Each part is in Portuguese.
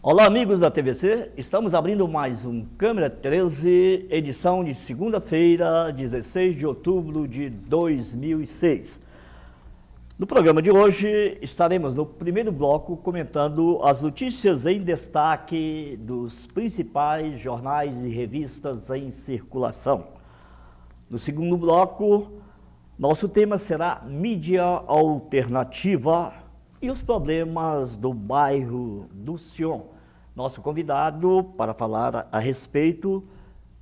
Olá, amigos da TVC, estamos abrindo mais um Câmera 13, edição de segunda-feira, 16 de outubro de 2006. No programa de hoje, estaremos no primeiro bloco comentando as notícias em destaque dos principais jornais e revistas em circulação. No segundo bloco, nosso tema será mídia alternativa e os problemas do bairro do Sion. Nosso convidado para falar a respeito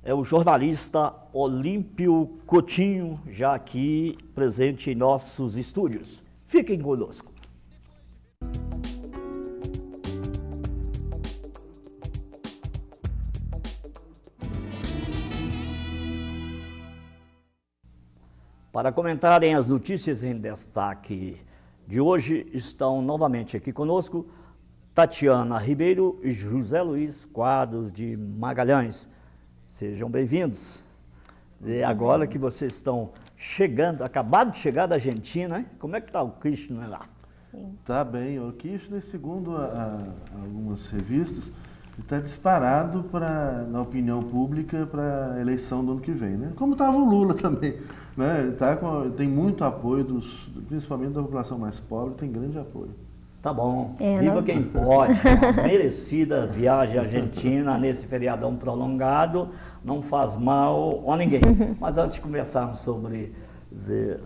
é o jornalista Olímpio Coutinho, já aqui presente em nossos estúdios. Fiquem conosco. Para comentarem as notícias em destaque de hoje, estão novamente aqui conosco Tatiana Ribeiro e José Luiz Quadros de Magalhães. Sejam bem-vindos. E agora que vocês estão chegando, acabaram de chegar da Argentina, hein? Como é que está o Kirchner lá? Está bem. O Kirchner, segundo algumas revistas, está disparado na opinião pública para a eleição do ano que vem, né? Como estava o Lula também, né? Ele tem muito apoio, principalmente da população mais pobre, tem grande apoio. Tá bom, viva quem pode, uma merecida viagem à Argentina nesse feriadão prolongado, não faz mal a ninguém. Mas antes de conversarmos sobre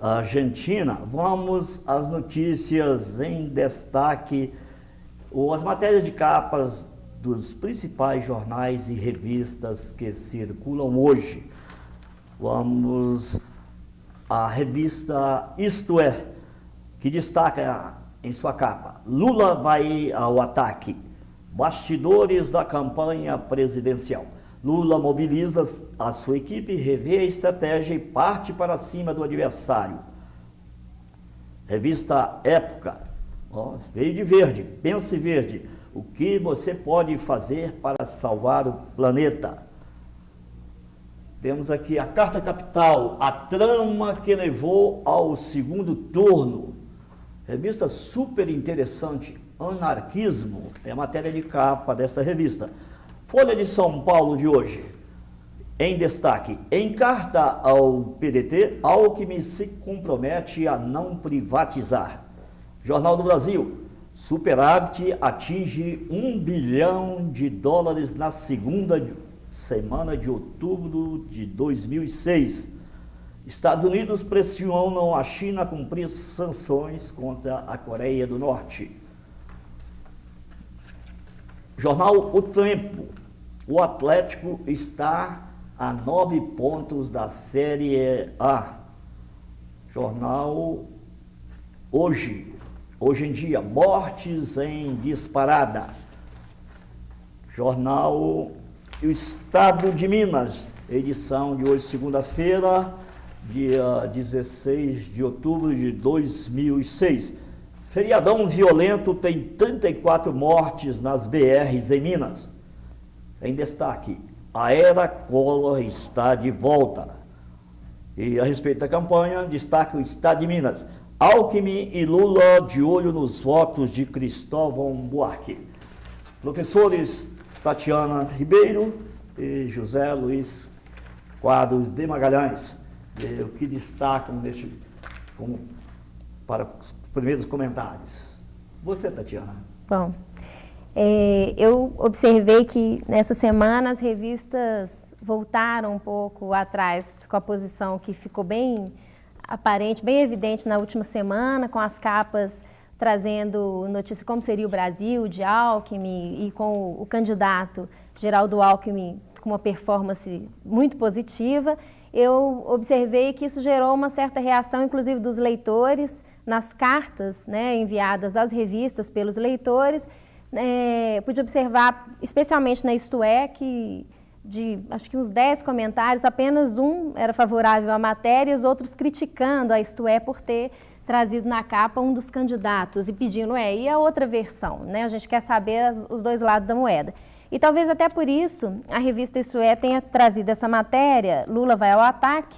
a Argentina, vamos às notícias em destaque, ou as matérias de capas dos principais jornais e revistas que circulam hoje. Vamos à revista Isto É, que destaca em sua capa: Lula vai ao ataque. Bastidores da campanha presidencial. Lula mobiliza a sua equipe, revê a estratégia e parte para cima do adversário. Revista Época. Veio de verde, pense verde. O que você pode fazer para salvar o planeta? Temos aqui a Carta Capital, a trama que levou ao segundo turno. Revista super interessante, Anarquismo, é a matéria de capa desta revista. Folha de São Paulo de hoje, em destaque: em carta ao PDT, Alckmin se compromete a não privatizar. Jornal do Brasil, superávit atinge $1 bilhão na segunda semana de outubro de 2006. Estados Unidos pressionam a China a cumprir sanções contra a Coreia do Norte. Jornal O Tempo. O Atlético está a 9 pontos da Série A. Jornal Hoje em Dia. Mortes em disparada. Jornal O Estado de Minas. Edição de hoje, segunda-feira, dia 16 de outubro de 2006. Feriadão violento tem 34 mortes nas BRs em Minas. Em destaque: a era Collor está de volta. E a respeito da campanha, destaque o Estado de Minas. Alckmin e Lula de olho nos votos de Cristóvão Buarque. Professores Tatiana Ribeiro e José Luiz Quadros de Magalhães, o que destacam para os primeiros comentários. Você, Tatiana. Bom, eu observei que nessa semana as revistas voltaram um pouco atrás com a posição que ficou bem aparente, bem evidente na última semana, com as capas trazendo notícia como seria o Brasil, de Alckmin, e com o candidato Geraldo Alckmin com uma performance muito positiva. Eu observei que isso gerou uma certa reação, inclusive dos leitores, nas cartas, né, enviadas às revistas pelos leitores. Pude observar, especialmente na Isto É, que acho que uns 10 comentários, apenas um era favorável à matéria e os outros criticando a Isto É por ter trazido na capa um dos candidatos e pedindo, e a outra versão, né? A gente quer saber os dois lados da moeda. E talvez até por isso a revista Isto É tenha trazido essa matéria, Lula vai ao ataque,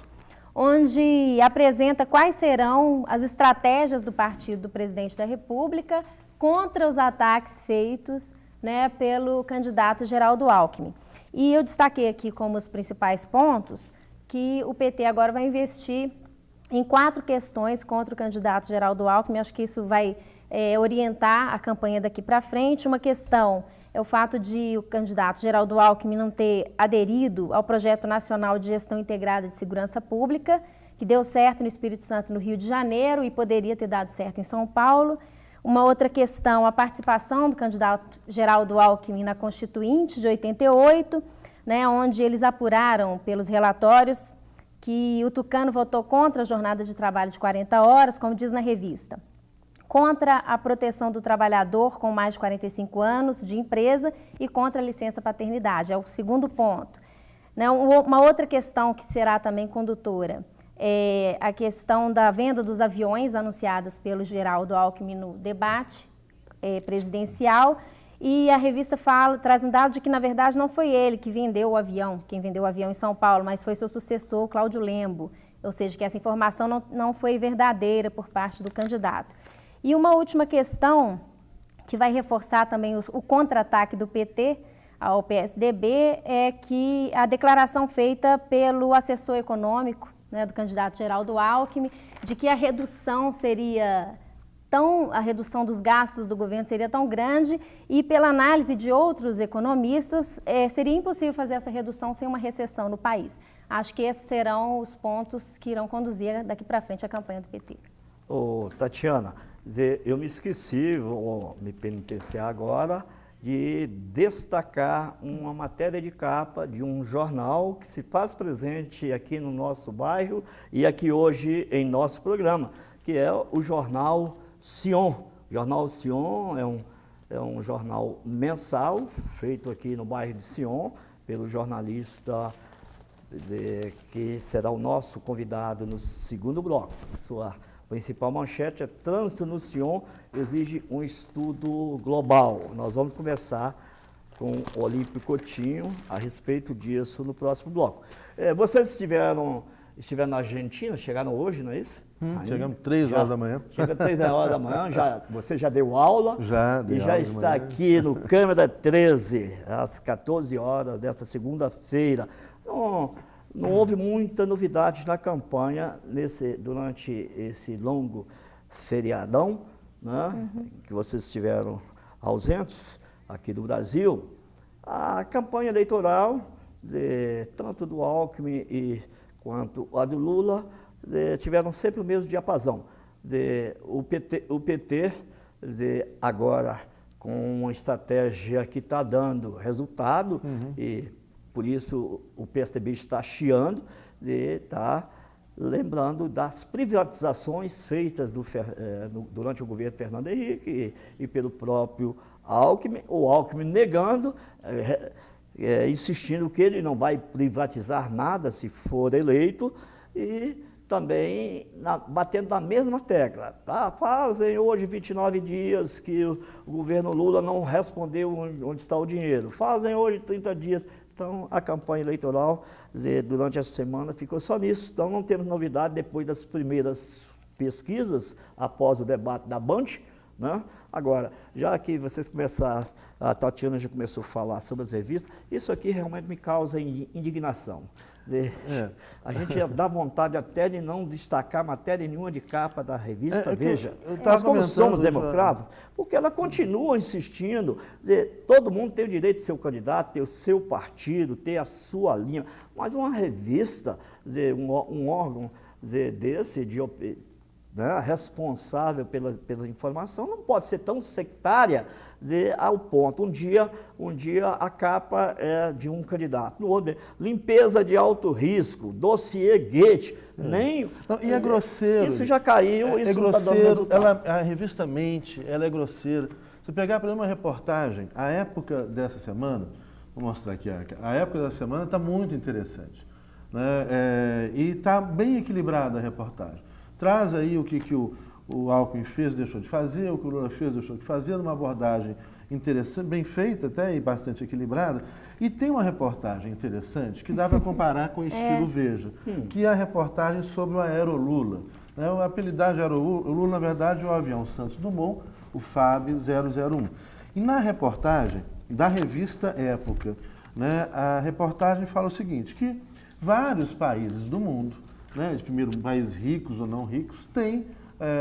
onde apresenta quais serão as estratégias do partido do presidente da República contra os ataques feitos né, pelo candidato Geraldo Alckmin. E eu destaquei aqui como os principais pontos que o PT agora vai investir em 4 questões contra o candidato Geraldo Alckmin. Acho que isso vai orientar a campanha daqui para frente. Uma questão é o fato de o candidato Geraldo Alckmin não ter aderido ao Projeto Nacional de Gestão Integrada de Segurança Pública, que deu certo no Espírito Santo, no Rio de Janeiro, e poderia ter dado certo em São Paulo. Uma outra questão, a participação do candidato Geraldo Alckmin na Constituinte de 88, né, onde eles apuraram pelos relatórios que o tucano votou contra a jornada de trabalho de 40 horas, como diz na revista, contra a proteção do trabalhador com mais de 45 anos de empresa e contra a licença paternidade. É o segundo ponto. Né, uma outra questão que será também condutora é a questão da venda dos aviões anunciadas pelo Geraldo Alckmin no debate presidencial. E a revista traz um dado de que, na verdade, não foi ele que vendeu o avião, quem vendeu o avião em São Paulo, mas foi seu sucessor, Cláudio Lembo. Ou seja, que essa informação não foi verdadeira por parte do candidato. E uma última questão, que vai reforçar também o contra-ataque do PT ao PSDB, é que a declaração feita pelo assessor econômico, né, do candidato Geraldo Alckmin, de que a redução dos gastos do governo seria tão grande e, pela análise de outros economistas, seria impossível fazer essa redução sem uma recessão no país. Acho que esses serão os pontos que irão conduzir daqui para frente a campanha do PT. Tatiana, eu me esqueci, vou me penitenciar agora, de destacar uma matéria de capa de um jornal que se faz presente aqui no nosso bairro e aqui hoje em nosso programa, que é o jornal Sion. O jornal Sion é um jornal mensal, feito aqui no bairro de Sion, pelo jornalista que será o nosso convidado no segundo bloco. Sua principal manchete é: trânsito no Sion exige um estudo global. Nós vamos conversar com o Olímpio Coutinho a respeito disso no próximo bloco. Vocês estiveram na Argentina, chegaram hoje, não é isso? Chegamos 3 horas da manhã. Chega 3 horas da manhã, você já deu aula? Já dei e já aula está aqui no Câmara 13, às 14 horas desta segunda-feira. Não houve muita novidade na campanha durante esse longo feriadão, né, que vocês estiveram ausentes aqui do Brasil. A campanha eleitoral, tanto do Alckmin quanto a do Lula, tiveram sempre o mesmo diapasão. O PT agora com uma estratégia que está dando resultado, e por isso o PSDB está chiando, está lembrando das privatizações feitas durante o governo Fernando Henrique e pelo próprio Alckmin, o Alckmin negando, insistindo que ele não vai privatizar nada se for eleito, e também batendo na mesma tecla. Fazem hoje 29 dias que o governo Lula não respondeu onde está o dinheiro. Fazem hoje 30 dias. Então, a campanha eleitoral, durante essa semana, ficou só nisso. Então, não temos novidade depois das primeiras pesquisas, após o debate da Band, né? Agora, já que vocês começaram, a Tatiana já começou a falar sobre as revistas, isso aqui realmente me causa indignação. A gente dá vontade até de não destacar matéria nenhuma de capa da revista Veja. Nós, como somos democratas, porque ela continua insistindo, todo mundo tem o direito de ser o candidato, ter o seu partido, ter a sua linha, mas uma revista, um órgão desse, né, responsável pela informação, não pode ser tão sectária, ao ponto, um dia a capa é de um candidato, no outro, limpeza de alto risco, dossiê Goethe, nem... Não, e é grosseiro. Isso já caiu, isso não está dando resultado. A revista mente, ela é grosseira. Se pegar, por exemplo, uma reportagem, a época dessa semana, vou mostrar aqui, a época da semana está muito interessante, né? E está bem equilibrada a reportagem. Traz aí o que o Alckmin fez, deixou de fazer, o que o Lula fez, deixou de fazer, numa abordagem interessante, bem feita até e bastante equilibrada. E tem uma reportagem interessante que dá para comparar com o estilo Veja, que é a reportagem sobre o Aerolula. O apelidado de Aerolula, na verdade, é o avião Santos Dumont, o FAB 001. E na reportagem da revista Época, né, a reportagem fala o seguinte, que vários países do mundo, né, de primeiro países ricos ou não ricos, têm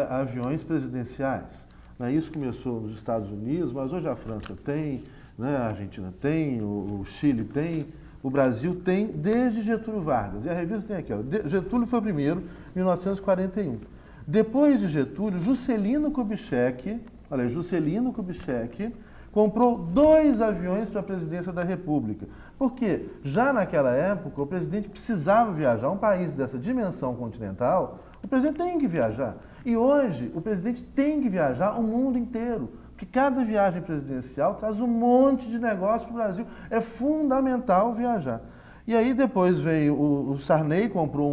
aviões presidenciais. Né? Isso começou nos Estados Unidos, mas hoje a França tem, né, a Argentina tem, o Chile tem, o Brasil tem, desde Getúlio Vargas. E a revista tem aqui, ó, Getúlio foi o primeiro, 1941. Depois de Getúlio, Juscelino Kubitschek, olha, Juscelino Kubitschek comprou 2 aviões para a presidência da República. Porque já naquela época o presidente precisava viajar. Um país dessa dimensão continental, o presidente tem que viajar. E hoje o presidente tem que viajar o mundo inteiro. Porque cada viagem presidencial traz um monte de negócio para o Brasil. É fundamental viajar. E aí depois veio o Sarney, comprou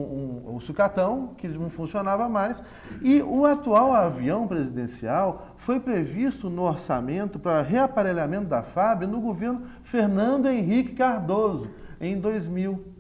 o sucatão, que não funcionava mais, e o atual avião presidencial foi previsto no orçamento para reaparelhamento da FAB no governo Fernando Henrique Cardoso, em 2000.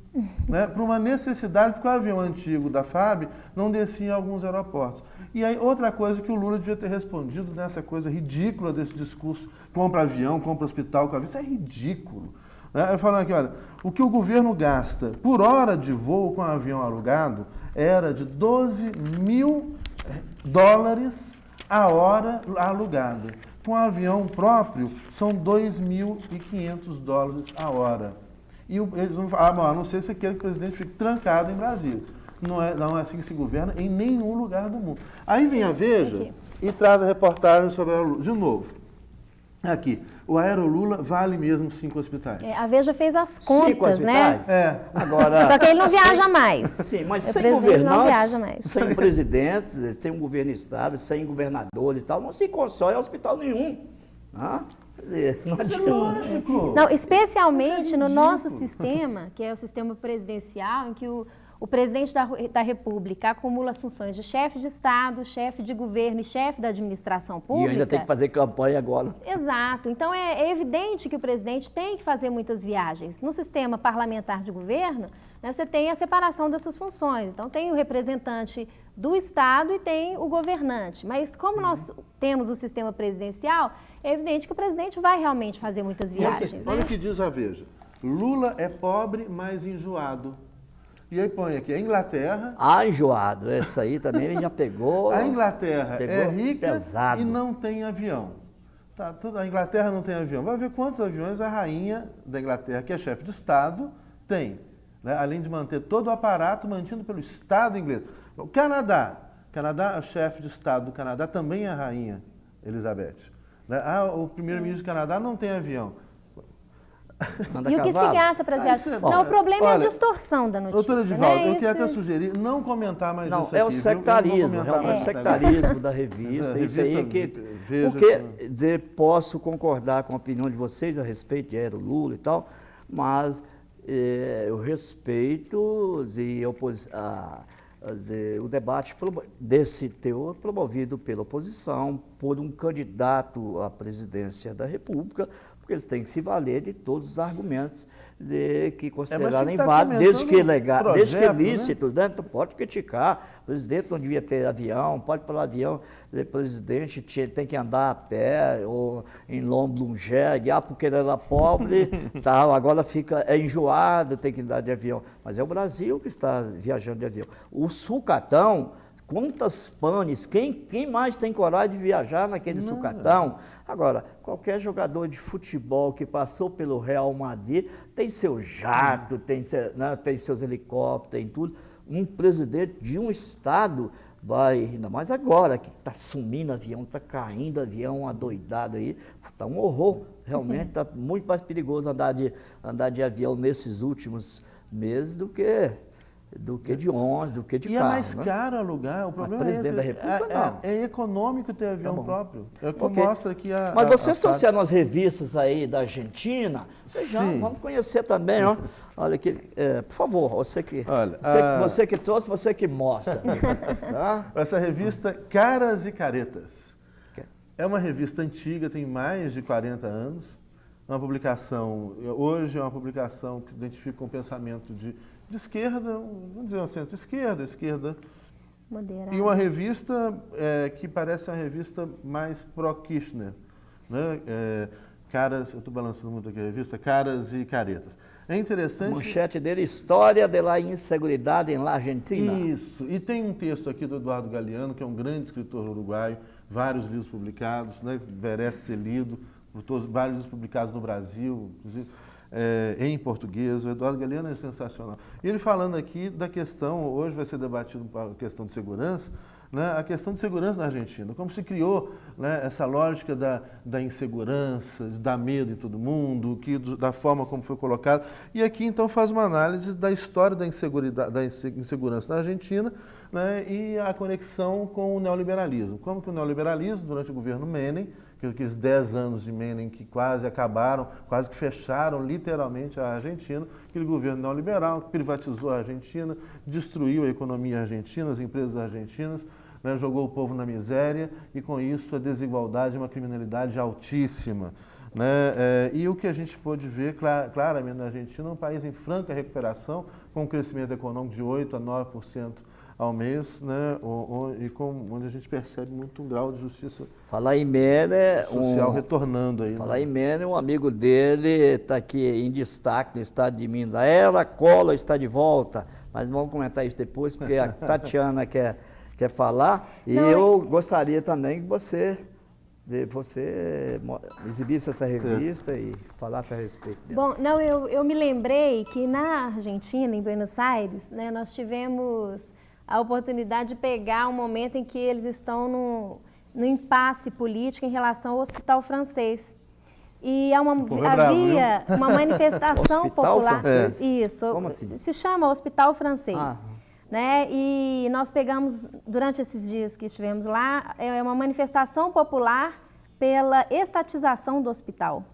Né, para uma necessidade, porque o avião antigo da FAB não descia em alguns aeroportos. E aí, outra coisa que o Lula devia ter respondido nessa coisa ridícula desse discurso, compra avião, compra hospital com avião, isso é ridículo. Né? Falando aqui, olha, o que o governo gasta por hora de voo com avião alugado era de $12.000 a hora alugada. Com avião próprio, são $2.500 a hora. E eles vão falar, a não ser se você quer que o presidente fique trancado em Brasília. Não é assim que se governa em nenhum lugar do mundo. Aí vem a Veja e traz a reportagem sobre a Aerolula. De novo, aqui, o Aerolula vale mesmo 5 hospitais. A Veja fez as contas, 5 hospitais? né? Agora, só que ele não viaja mais. Sim, mas o sem presidente não viaja governantes, mais. sem presidentes, sem um governo estável, sem governador e tal, não se constrói hospital nenhum. Não adianta. Lógico. Não, especialmente Isso é no ridículo. nosso sistema, que é o sistema presidencial, em que o presidente da República acumula as funções de chefe de Estado, chefe de governo e chefe da administração pública. E ainda tem que fazer campanha agora. Exato. Então, é evidente que o presidente tem que fazer muitas viagens. No sistema parlamentar de governo, né, você tem a separação dessas funções. Então, tem o representante do Estado e tem o governante. Mas como nós temos o sistema presidencial, é evidente que o presidente vai realmente fazer muitas viagens. Olha Né? o que diz a Veja. Lula é pobre, mas enjoado. E aí põe aqui, a Inglaterra... Enjoado. Essa aí também ele já pegou. A Inglaterra é rica pesado. e não tem avião. Tá, a Inglaterra não tem avião. Vai ver quantos aviões a rainha da Inglaterra, que é chefe de Estado, tem. Né? Além de manter todo o aparato mantido pelo Estado inglês. O Canadá, a chefe de Estado do Canadá também é a rainha Elizabeth. Né? O primeiro-ministro do Canadá não tem avião. Anda E o que se cavalo. gasta para as viagens? Não, o problema é a distorção da notícia. Doutora Edivaldo, né? eu queria até Isso- sugerir não comentar mais Não, isso aqui. é o viu? sectarismo, Não vou comentar realmente, mais o esse negócio. sectarismo da revista. Isso aí revista que. Veja Porque posso concordar com a opinião de vocês a respeito de Lula e tal, mas eu respeito o debate desse teor promovido pela oposição, por um candidato à presidência da República, porque eles têm que se valer de todos os argumentos que considerarem tá válidos, desde que comentando desde que projeto, ilícito, né? Então, pode criticar, o presidente não devia ter avião, pode falar avião, o presidente tem que andar a pé, ou em lombo de um jegue, porque ele era pobre, tal, agora é enjoado, tem que andar de avião. Mas é o Brasil que está viajando de avião. O sucatão, quantas panes, quem mais tem coragem de viajar naquele sucatão? Agora, qualquer jogador de futebol que passou pelo Real Madrid tem seu jato, tem seus helicópteros, tem tudo. Um presidente de um estado vai, ainda mais agora, que está sumindo avião, está caindo avião, adoidado aí, está um horror. Realmente está muito mais perigoso andar de avião nesses últimos meses do que de ônibus, do que de carro. E é mais né? caro alugar, o problema presidente da República, não. É econômico ter avião próprio. É o que Ok. mostra aqui a... Mas vocês a trouxeram as revistas aí da Argentina, Sim. vamos conhecer também, ó. Olha aqui, por favor, você que trouxe, você que mostra. Tá? Essa revista Caras e Caretas. É uma revista antiga, tem mais de 40 anos. Hoje é uma publicação que se identifica com o pensamento de esquerda, vamos dizer, um centro-esquerda, esquerda. Moderado. E uma revista que parece uma revista mais pró-Kirchner. né? Caras, eu estou balançando muito aqui a revista, Caras e Caretas. É interessante... A manchete dele, História da Inseguridade em La Argentina. Isso, e tem um texto aqui do Eduardo Galeano, que é um grande escritor uruguaio, vários livros publicados, né? Merece ser lido, vários livros publicados no Brasil, inclusive em português. O Eduardo Galeano é sensacional. E ele falando aqui da questão, hoje vai ser debatido a questão de segurança, né, a questão de segurança na Argentina, como se criou, né, essa lógica da insegurança, de dar medo em todo mundo, da forma como foi colocado. E aqui, então, faz uma análise da história da insegurança na Argentina, né, e a conexão com o neoliberalismo. Como que o neoliberalismo, durante o governo Menem, aqueles 10 anos de Menem que quase acabaram, quase que fecharam literalmente a Argentina, aquele governo neoliberal que privatizou a Argentina, destruiu a economia argentina, as empresas argentinas, né, jogou o povo na miséria e com isso a desigualdade e uma criminalidade altíssima. Né? E o que a gente pôde ver claramente na Argentina é um país em franca recuperação, com um crescimento econômico de 8% a 9% ao mês, né? Onde a gente percebe muito um grau de justiça Falar em Menem, social retornando aí. Falar em Menem, um amigo dele está aqui em destaque no estado de Minas. A Era Collor está de volta, mas vamos comentar isso depois, porque a Tatiana quer falar. E eu gostaria também que você exibisse essa revista e falasse a respeito dela. Bom, eu me lembrei que na Argentina, em Buenos Aires, né, nós tivemos a oportunidade de pegar um momento em que eles estão no impasse político em relação ao Hospital Francês. E havia uma manifestação Hospital popular. Francês? Isso. Como assim? Se chama Hospital Francês. Ah. Né? E nós pegamos, durante esses dias que estivemos lá, uma manifestação popular pela estatização do hospital.